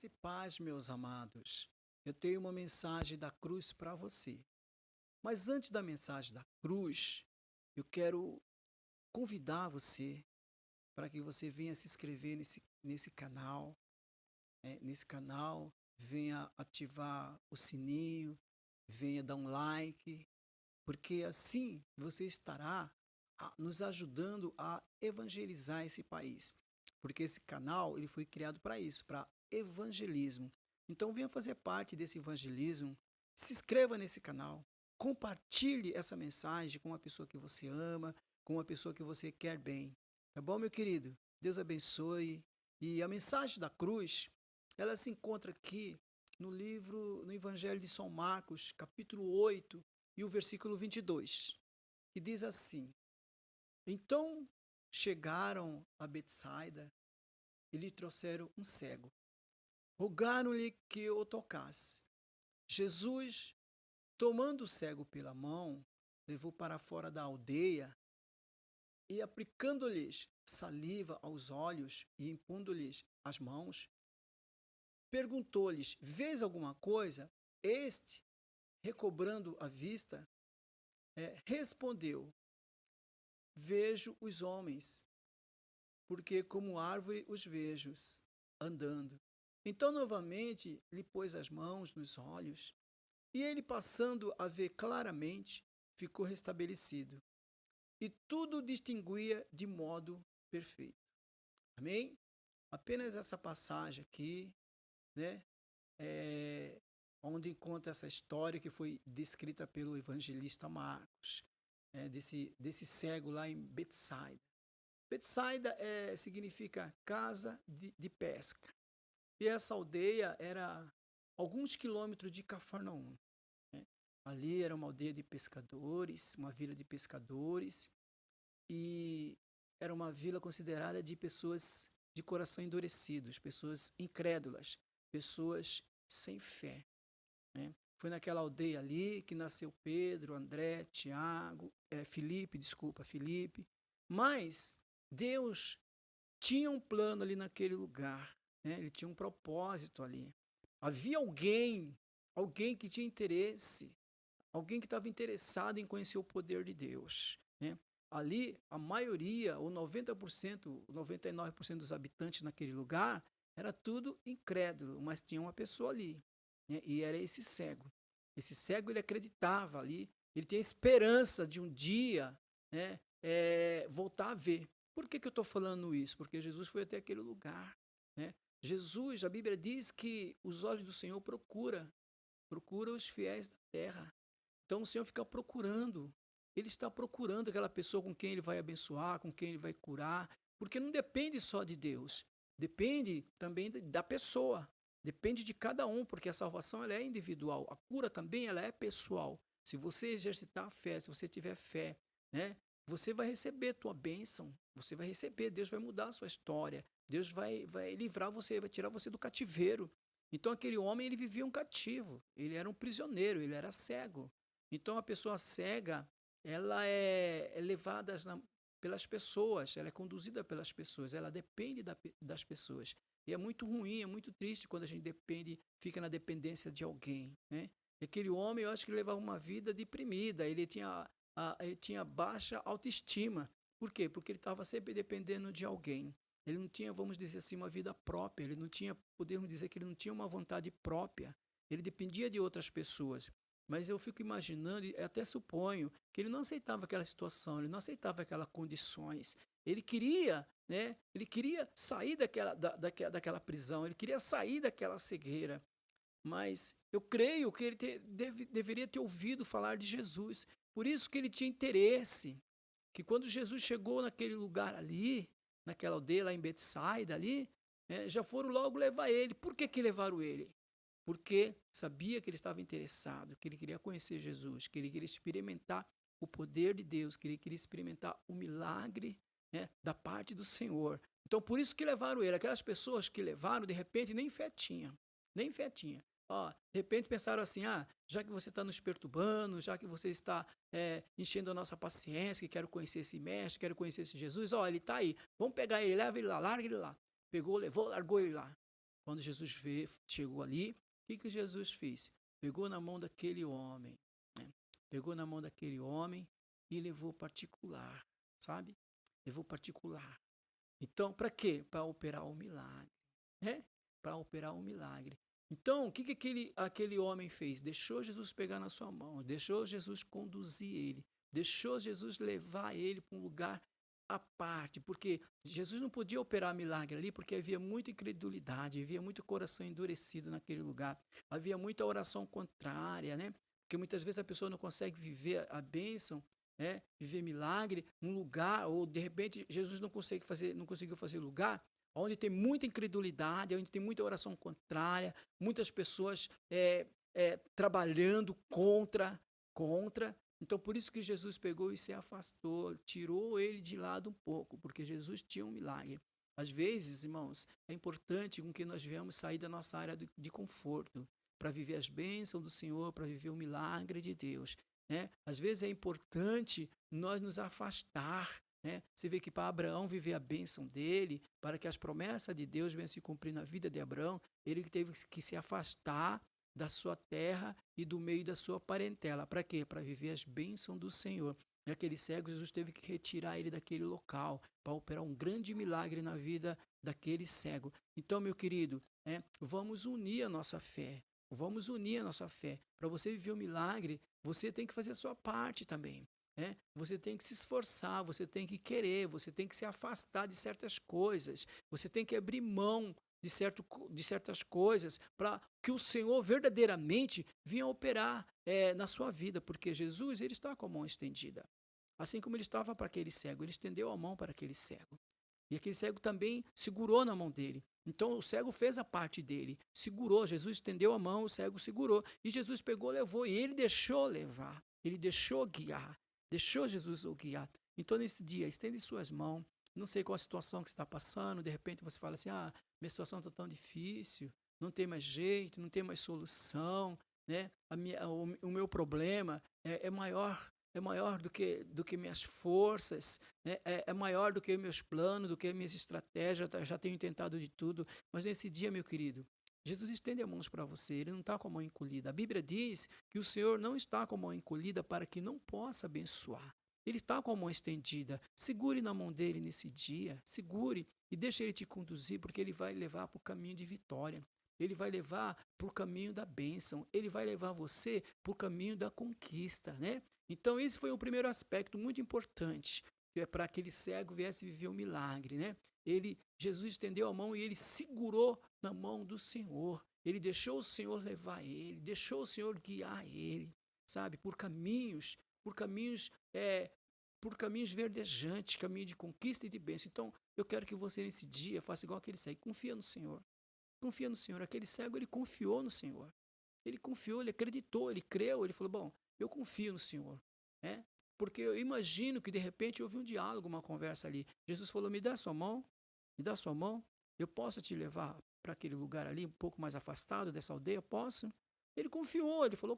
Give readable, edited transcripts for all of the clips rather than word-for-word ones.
Graça e paz, meus amados. Eu tenho uma mensagem da cruz para você. Mas antes da mensagem da cruz, eu quero convidar você para que você venha se inscrever nesse canal. Nesse canal, venha ativar o sininho, venha dar um like, porque assim você estará nos ajudando a evangelizar esse país. Porque esse canal ele foi criado para isso, para evangelismo. Então venha fazer parte desse evangelismo, se inscreva nesse canal, compartilhe essa mensagem com uma pessoa que você ama, com uma pessoa que você quer bem. Tá bom, meu querido? Deus abençoe. E a mensagem da cruz, ela se encontra aqui no Evangelho de São Marcos, capítulo 8, e o versículo 22, que diz assim: Então chegaram a Betsaida e lhe trouxeram um cego. Rogaram-lhe que o tocasse. Jesus, tomando o cego pela mão, levou para fora da aldeia e, aplicando-lhes saliva aos olhos e impondo-lhes as mãos, perguntou-lhes: Vês alguma coisa? Este, recobrando a vista, respondeu: Vejo os homens, porque como árvore os vejo andando. Então novamente lhe pôs as mãos nos olhos, e ele, passando a ver claramente, ficou restabelecido, e tudo distinguia de modo perfeito. Amém? Apenas essa passagem aqui, né, onde encontra essa história que foi descrita pelo evangelista Marcos, desse cego lá em Betsaida. Betsaida significa casa de pesca. E essa aldeia era alguns quilômetros de Cafarnaum. Né? Ali era uma aldeia de pescadores, uma vila de pescadores, e era uma vila considerada de pessoas de coração endurecidos, pessoas incrédulas, pessoas sem fé. Né? Foi naquela aldeia ali que nasceu Pedro, André, Tiago, Filipe. Mas Deus tinha um plano ali naquele lugar, né? Ele tinha um propósito ali. Havia alguém que tinha interesse, alguém que estava interessado em conhecer o poder de Deus, né? Ali, a maioria, ou 90%, 99% dos habitantes naquele lugar, era tudo incrédulo, mas tinha uma pessoa ali, né? E era esse cego. Esse cego, ele acreditava ali, ele tinha esperança de um dia, né, voltar a ver. Por que eu estou falando isso? Porque Jesus foi até aquele lugar, né? Jesus, a Bíblia diz que os olhos do Senhor procura os fiéis da terra. Então o Senhor fica procurando. Ele está procurando aquela pessoa com quem ele vai abençoar, com quem ele vai curar, porque não depende só de Deus, depende também da pessoa, depende de cada um, porque a salvação ela é individual, a cura também ela é pessoal. Se você exercitar a fé, se você tiver fé, né, você vai receber tua bênção, você vai receber, Deus vai mudar a sua história, Deus vai livrar você, vai tirar você do cativeiro. Então aquele homem ele vivia um cativo, ele era um prisioneiro, ele era cego. Então a pessoa cega, ela é levada pelas pessoas, ela é conduzida pelas pessoas, ela depende das pessoas. E é muito ruim, é muito triste quando a gente fica na dependência de alguém, né? E aquele homem, eu acho que ele levava uma vida deprimida, ele tinha baixa autoestima. Por quê? Porque ele estava sempre dependendo de alguém. Ele não tinha, vamos dizer assim, uma vida própria, ele não tinha, podemos dizer que ele não tinha uma vontade própria, ele dependia de outras pessoas. Mas eu fico imaginando, e até suponho, que ele não aceitava aquela situação, ele não aceitava aquelas condições. Ele queria, né? Ele queria sair daquela prisão, ele queria sair daquela cegueira. Mas eu creio que ele deveria ter ouvido falar de Jesus. Por isso que ele tinha interesse, que quando Jesus chegou naquele lugar ali, naquela aldeia lá em Betsaida ali, já foram logo levar ele. Por que levaram ele? Porque sabia que ele estava interessado, que ele queria conhecer Jesus, que ele queria experimentar o poder de Deus, que ele queria experimentar o milagre, né, da parte do Senhor. Então, por isso que levaram ele. Aquelas pessoas que levaram, de repente, nem fé tinha. Nem fé tinha. Ó, de repente pensaram assim, já que você está nos perturbando, já que você está enchendo a nossa paciência, que quero conhecer esse mestre, quero conhecer esse Jesus, ó, ele está aí, vamos pegar ele, leva ele lá, larga ele lá. Pegou, levou, largou ele lá. Quando Jesus chegou ali, o que Jesus fez? Pegou na mão daquele homem, né? Pegou na mão daquele homem e levou particular, sabe? Levou particular. Então, para quê? Para operar o milagre, né? Para operar um milagre. Então, o que aquele homem fez? Deixou Jesus pegar na sua mão, deixou Jesus conduzir ele, deixou Jesus levar ele para um lugar à parte, porque Jesus não podia operar milagre ali, porque havia muita incredulidade, havia muito coração endurecido naquele lugar, havia muita oração contrária, né? Porque muitas vezes a pessoa não consegue viver a bênção, né? Viver milagre num lugar, ou de repente Jesus não conseguiu fazer lugar onde tem muita incredulidade, onde tem muita oração contrária, muitas pessoas trabalhando contra. Então, por isso que Jesus pegou e se afastou, tirou ele de lado um pouco, porque Jesus tinha um milagre. Às vezes, irmãos, é importante com que nós venhamos sair da nossa área de conforto, para viver as bênçãos do Senhor, para viver o milagre de Deus, né? Às vezes é importante nós nos afastar, né? Você vê que para Abraão viver a bênção dele, para que as promessas de Deus venham se cumprir na vida de Abraão, ele teve que se afastar da sua terra e do meio da sua parentela. Para quê? Para viver as bênçãos do Senhor. E aquele cego, Jesus teve que retirar ele daquele local para operar um grande milagre na vida daquele cego. Então, meu querido, vamos unir a nossa fé. Vamos unir a nossa fé. Para você viver o milagre, você tem que fazer a sua parte também. Você tem que se esforçar, você tem que querer, você tem que se afastar de certas coisas, você tem que abrir mão de certas coisas para que o Senhor verdadeiramente venha operar na sua vida, porque Jesus ele está com a mão estendida. Assim como ele estava para aquele cego, ele estendeu a mão para aquele cego. E aquele cego também segurou na mão dele. Então o cego fez a parte dele, segurou, Jesus estendeu a mão, o cego segurou. E Jesus pegou, levou, e ele deixou levar, ele deixou guiar. Deixou Jesus o guiar. Então, nesse dia, estende suas mãos. Não sei qual a situação que você está passando. De repente, você fala assim, minha situação está tão difícil. Não tem mais jeito, não tem mais solução. Né? O meu problema é maior do que minhas forças. Né? É maior do que meus planos, do que minhas estratégias. Já tenho tentado de tudo. Mas nesse dia, meu querido, Jesus estende as mãos para você, ele não está com a mão encolhida. A Bíblia diz que o Senhor não está com a mão encolhida para que não possa abençoar. Ele está com a mão estendida. Segure na mão dele nesse dia, segure e deixe ele te conduzir, porque ele vai levar para o caminho de vitória. Ele vai levar para o caminho da bênção. Ele vai levar você para o caminho da conquista, né? Então esse foi o primeiro aspecto muito importante, que é para que aquele cego viesse viver um milagre, né? Jesus estendeu a mão e ele segurou na mão do Senhor. Ele deixou o Senhor levar ele, deixou o Senhor guiar ele, sabe, por caminhos verdejantes, caminho de conquista e de bênção. Então, eu quero que você nesse dia faça igual aquele cego, confia no Senhor. Confia no Senhor. Aquele cego, ele confiou no Senhor. Ele confiou, ele acreditou, ele creu, ele falou, bom, eu confio no Senhor, né? Porque eu imagino que de repente houve um diálogo, uma conversa ali. Jesus falou, me dá sua mão, eu posso te levar para aquele lugar ali, um pouco mais afastado dessa aldeia? Posso? Ele confiou, ele falou,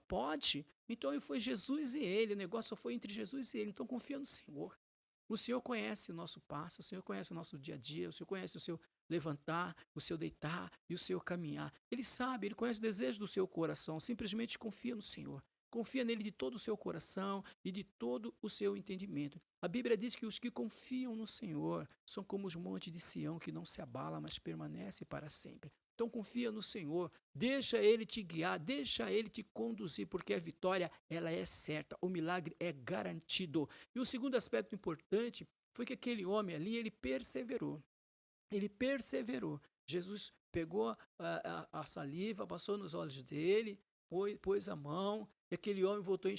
pode. Então foi Jesus e ele, o negócio só foi entre Jesus e ele, então confia no Senhor. O Senhor conhece o nosso passo, o Senhor conhece o nosso dia a dia, o Senhor conhece o seu levantar, o seu deitar e o seu caminhar. Ele sabe, ele conhece o desejo do seu coração, simplesmente confia no Senhor. Confia nele de todo o seu coração e de todo o seu entendimento. A Bíblia diz que os que confiam no Senhor são como os montes de Sião, que não se abala, mas permanece para sempre. Então confia no Senhor, deixa Ele te guiar, deixa Ele te conduzir, porque a vitória ela é certa, o milagre é garantido. E o segundo aspecto importante foi que aquele homem ali, ele perseverou. Ele perseverou. Jesus pegou a saliva, passou nos olhos dele, pôs a mão, e aquele homem voltou a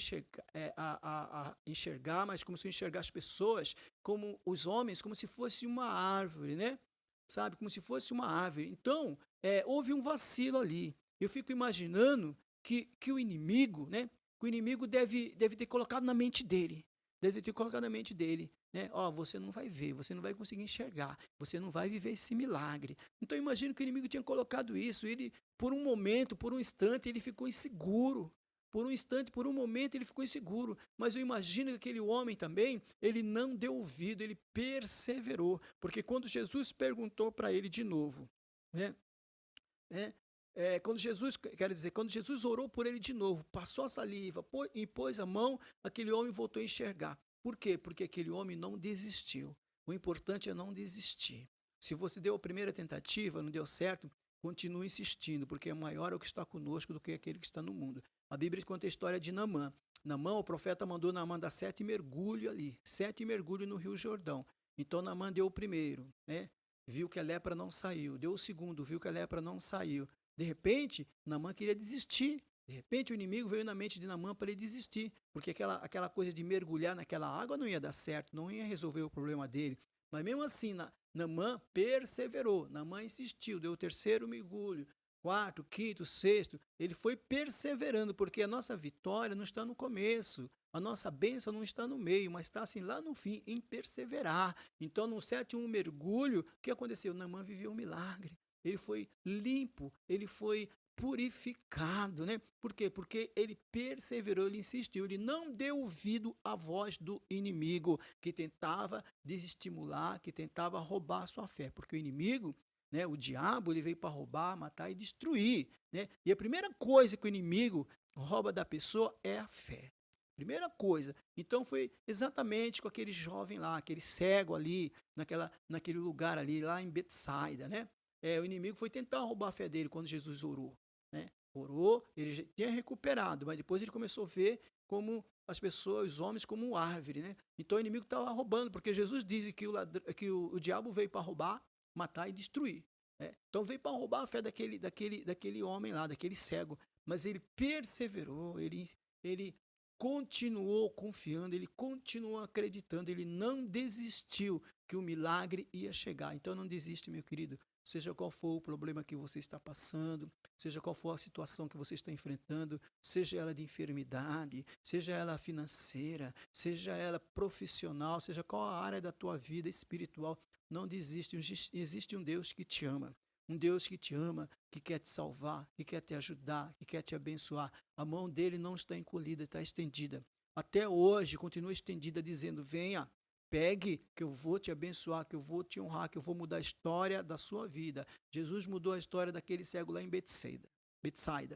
enxergar, mas começou a enxergar as pessoas, como os homens, como se fosse uma árvore, né? Sabe, como se fosse uma árvore. Então, houve um vacilo ali. Eu fico imaginando que o inimigo, né? O inimigo deve ter colocado na mente dele. Né? Você não vai ver, você não vai conseguir enxergar, você não vai viver esse milagre. Então, eu imagino que o inimigo tinha colocado isso. Ele, por um momento, por um instante, ele ficou inseguro. Por um instante, por um momento, ele ficou inseguro. Mas eu imagino que aquele homem também, ele não deu ouvido, ele perseverou. Porque quando Jesus perguntou para ele de novo, né? né? Quando Jesus orou por ele de novo, passou a saliva e pôs a mão, aquele homem voltou a enxergar. Por quê? Porque aquele homem não desistiu. O importante é não desistir. Se você deu a primeira tentativa, não deu certo, continue insistindo, porque é maior o que está conosco do que aquele que está no mundo. A Bíblia conta a história de Naamã. Naamã, o profeta mandou Naamã dar 7 mergulhos ali, 7 mergulhos no Rio Jordão. Então Naamã deu o primeiro, né? Viu que a lepra não saiu. Deu o segundo, viu que a lepra não saiu. De repente, Naamã queria desistir. De repente, o inimigo veio na mente de Naamã para ele desistir, porque aquela coisa de mergulhar naquela água não ia dar certo, não ia resolver o problema dele. Mas mesmo assim, Naamã perseverou, Naamã insistiu, deu o terceiro mergulho, quarto, quinto, sexto. Ele foi perseverando, porque a nossa vitória não está no começo, a nossa bênção não está no meio, mas está assim lá no fim, em perseverar. Então, no 7º mergulho, o que aconteceu? Naamã viveu um milagre. Ele foi limpo, ele foi purificado, né? Por quê? Porque ele perseverou, ele insistiu, ele não deu ouvido à voz do inimigo que tentava desestimular, que tentava roubar a sua fé, porque o inimigo, né, o diabo, ele veio para roubar, matar e destruir, né? E a primeira coisa que o inimigo rouba da pessoa é a fé. Primeira coisa. Então foi exatamente com aquele jovem lá, aquele cego ali, naquele lugar ali, lá em Betsaida, né? O inimigo foi tentar roubar a fé dele quando Jesus orou, né? Orou, ele já tinha recuperado, mas depois ele começou a ver como as pessoas, os homens, como árvore, né? Então o inimigo estava roubando, porque Jesus diz que o diabo veio para roubar, matar e destruir, né? Então veio para roubar a fé daquele homem lá, daquele cego, mas ele perseverou, ele continuou confiando, ele continuou acreditando, ele não desistiu que o milagre ia chegar. Então não desiste, meu querido. Seja qual for o problema que você está passando, seja qual for a situação que você está enfrentando, seja ela de enfermidade, seja ela financeira, seja ela profissional, seja qual a área da tua vida espiritual, não desiste. Existe um Deus que te ama. Um Deus que te ama, que quer te salvar, que quer te ajudar, que quer te abençoar. A mão dele não está encolhida, está estendida. Até hoje continua estendida, dizendo: venha, pegue, que eu vou te abençoar, que eu vou te honrar, que eu vou mudar a história da sua vida. Jesus mudou a história daquele cego lá em Betsaida.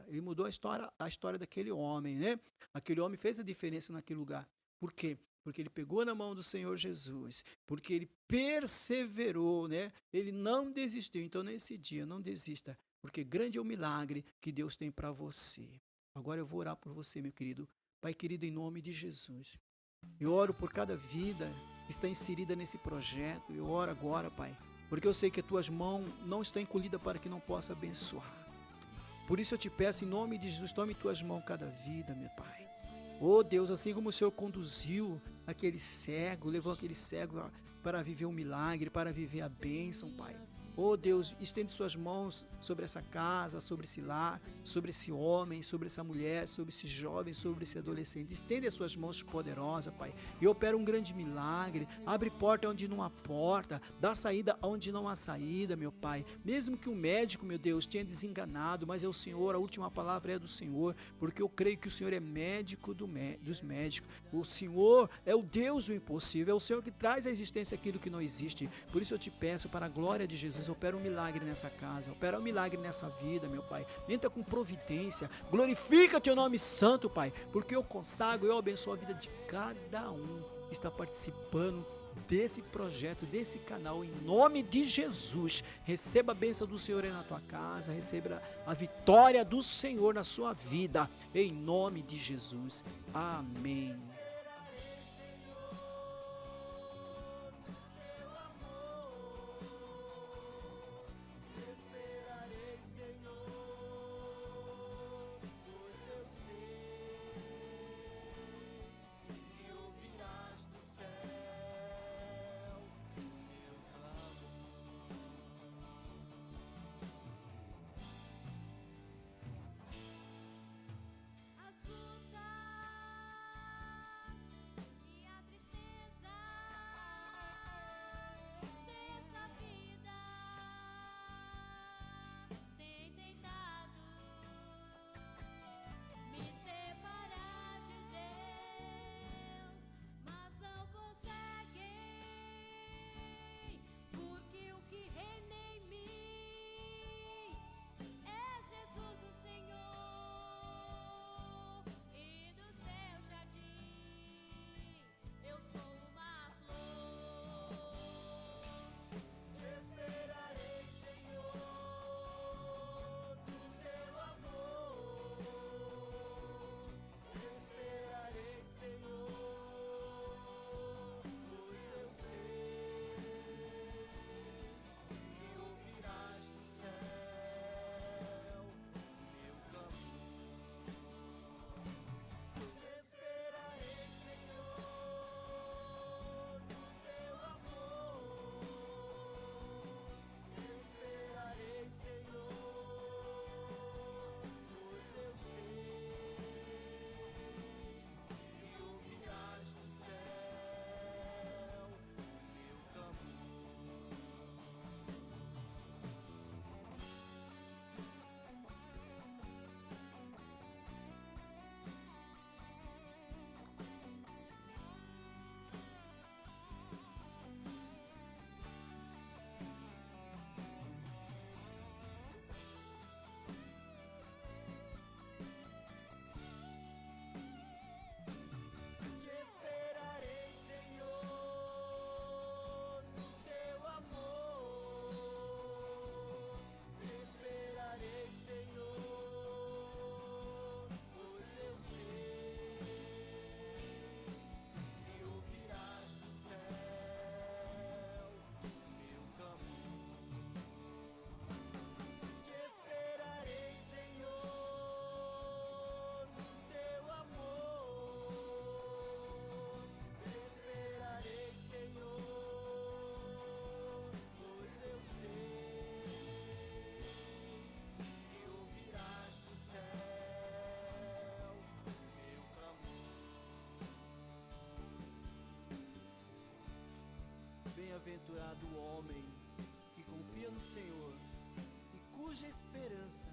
Ele mudou a história daquele homem, né? Aquele homem fez a diferença naquele lugar. Por quê? Porque ele pegou na mão do Senhor Jesus, porque ele perseverou, né? Ele não desistiu. Então, nesse dia, não desista, porque grande é o milagre que Deus tem para você. Agora eu vou orar por você, meu querido. Pai querido, em nome de Jesus. Eu oro por cada vida que está inserida nesse projeto. Eu oro agora, Pai, porque eu sei que as tuas mãos não estão encolhidas para que não possa abençoar. Por isso eu te peço, em nome de Jesus, tome em tuas mãos cada vida, meu Pai. Oh Deus, assim como o Senhor conduziu aquele cego, levou aquele cego para viver um milagre, para viver a bênção, Pai. Oh Deus, estende suas mãos sobre essa casa, sobre esse lar, sobre esse homem, sobre essa mulher, sobre esse jovem, sobre esse adolescente. Estende as suas mãos poderosas, Pai, e opera um grande milagre. Abre porta onde não há porta, dá saída onde não há saída, meu Pai. Mesmo que o médico, meu Deus, tenha desenganado, mas é o Senhor, a última palavra é do Senhor, porque eu creio que o Senhor é médico dos médicos. O Senhor é o Deus do impossível, é o Senhor que traz à existência aquilo que não existe. Por isso eu te peço, para a glória de Jesus, opera um milagre nessa casa, opera um milagre nessa vida, meu Pai. Entra com providência, glorifica teu nome santo, Pai, porque eu consagro, eu abençoo a vida de cada um que está participando desse projeto, desse canal, em nome de Jesus. Receba a bênção do Senhor aí na tua casa, receba a vitória do Senhor na sua vida, em nome de Jesus. Amém. Bem-aventurado o homem que confia no Senhor e cuja esperança